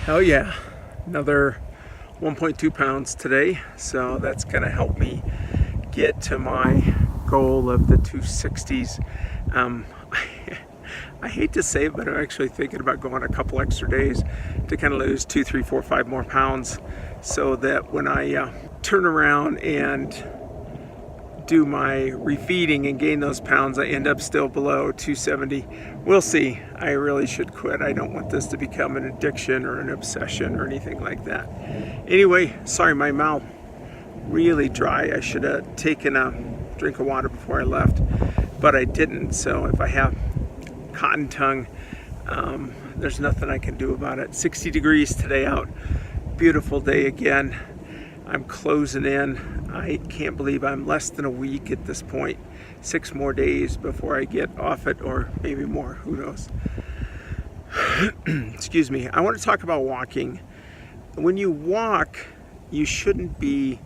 Oh yeah, another 1.2 pounds today, so that's gonna help me get to my goal of the 260s. I hate to say it, but I'm actually thinking about going a couple extra days to kind of lose 2, 3, 4, 5 more pounds, so that when I turn around and do my refeeding and gain those pounds, I end up still below 270. We'll see. I really should quit. I don't want this to become an addiction or an obsession or anything like that. Anyway, sorry, my mouth really dry. I should have taken a drink of water before I left, but I didn't. So if I have cotton tongue, there's nothing I can do about it. 60 degrees today out. Beautiful day again. I'm closing in. I can't believe I'm less than a week at this point. 6 more days before I get off it, or maybe more, who knows. Excuse me. I want to talk about walking. When you walk, you shouldn't be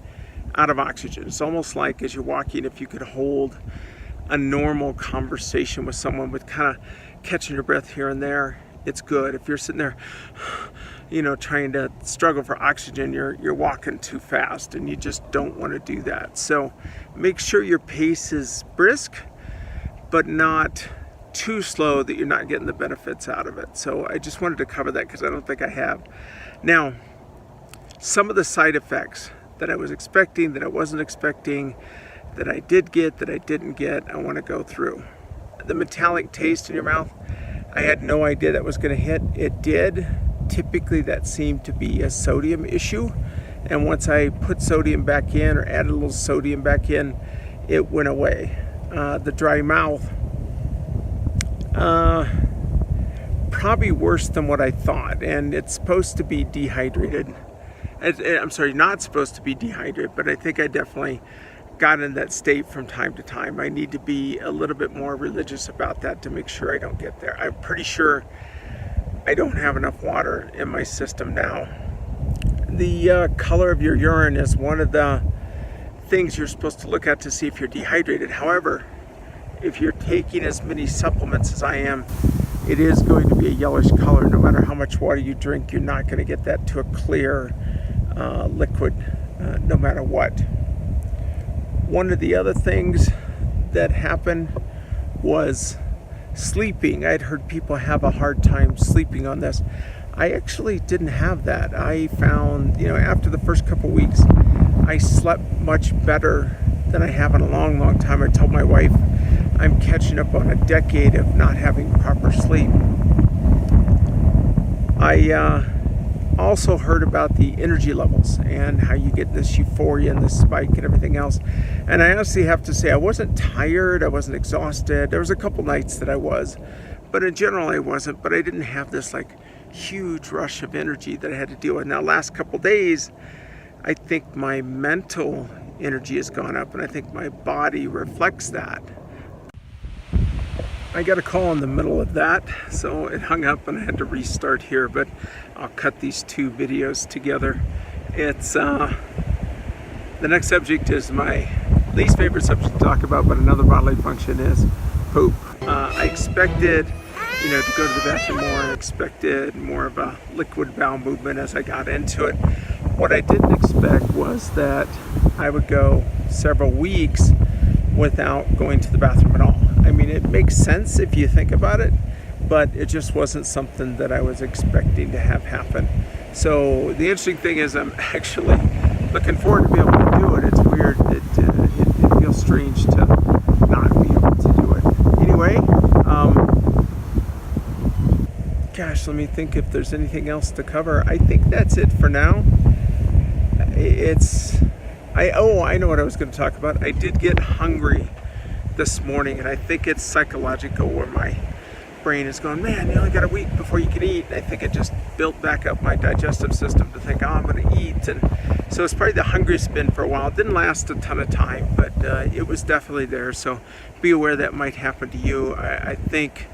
out of oxygen. It's almost like as you're walking, if you could hold a normal conversation with someone with kind of catching your breath here and there, it's good. If you're sitting there, trying to struggle for oxygen, you're walking too fast, and you just don't want to do that. So make sure your pace is brisk, but not too slow that you're not getting the benefits out of it. So I just wanted to cover that because I don't think I have. Now, some of the side effects that I was expecting, that I wasn't expecting, that I did get, that I didn't get, I want to go through. The metallic taste in your mouth, I had no idea that was going to hit. It did. Typically that seemed to be a sodium issue, and once I put sodium back in or added a little sodium back in, it went away. The dry mouth, probably worse than what I thought, and it's supposed to be dehydrated. I'm sorry, not supposed to be dehydrated, but I think I definitely got in that state from time to time. I need to be a little bit more religious about that to make sure I don't get there. I'm pretty sure I don't have enough water in my system now. The color of your urine is one of the things you're supposed to look at to see if you're dehydrated. However, if you're taking as many supplements as I am, it is going to be a yellowish color. No matter how much water you drink, you're not going to get that to a clear liquid, no matter what. One of the other things that happened was sleeping. I'd heard people have a hard time sleeping on this. I actually didn't have that. I found, after the first couple weeks, I slept much better than I have in a long, long time. I told my wife I'm catching up on a decade of not having proper sleep. I also heard about the energy levels and how you get this euphoria and this spike and everything else. And I honestly have to say, I wasn't tired, I wasn't exhausted. There was a couple nights that I was, but in general I wasn't. But I didn't have this huge rush of energy that I had to deal with. Now, last couple days, I think my mental energy has gone up, and I think my body reflects that. I got a call in the middle of that, so it hung up and I had to restart here, but I'll cut these two videos together. It's the next subject is my least favorite subject to talk about, but another bodily function is poop. I expected to go to the bathroom more. I expected more of a liquid bowel movement as I got into it. What I didn't expect was that I would go several weeks without going to the bathroom at all. I mean, it makes sense if you think about it, but it just wasn't something that I was expecting to have happen. So the interesting thing is I'm actually looking forward to be able to do it. It's weird. It feels strange to not be able to do it. Anyway, gosh, let me think if there's anything else to cover. I think that's it for now. I know what I was going to talk about. I did get hungry this morning, and I think it's psychological, where my brain is going, man, you only got a week before you can eat. And I think it just built back up my digestive system to think, I'm going to eat. And so it's probably the hungriest been for a while. It didn't last a ton of time, but it was definitely there. So be aware that might happen to you. I think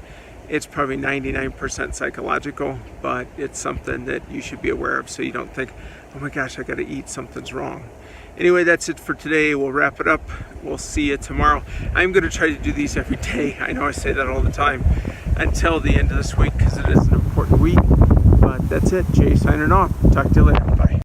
it's probably 99% psychological, but it's something that you should be aware of, so you don't think, oh my gosh, I got to eat, something's wrong. Anyway, that's it for today. We'll wrap it up. We'll see you tomorrow. I'm going to try to do these every day. I know I say that all the time until the end of this week, because it is an important week. But that's it. Jay signing off. Talk to you later. Bye.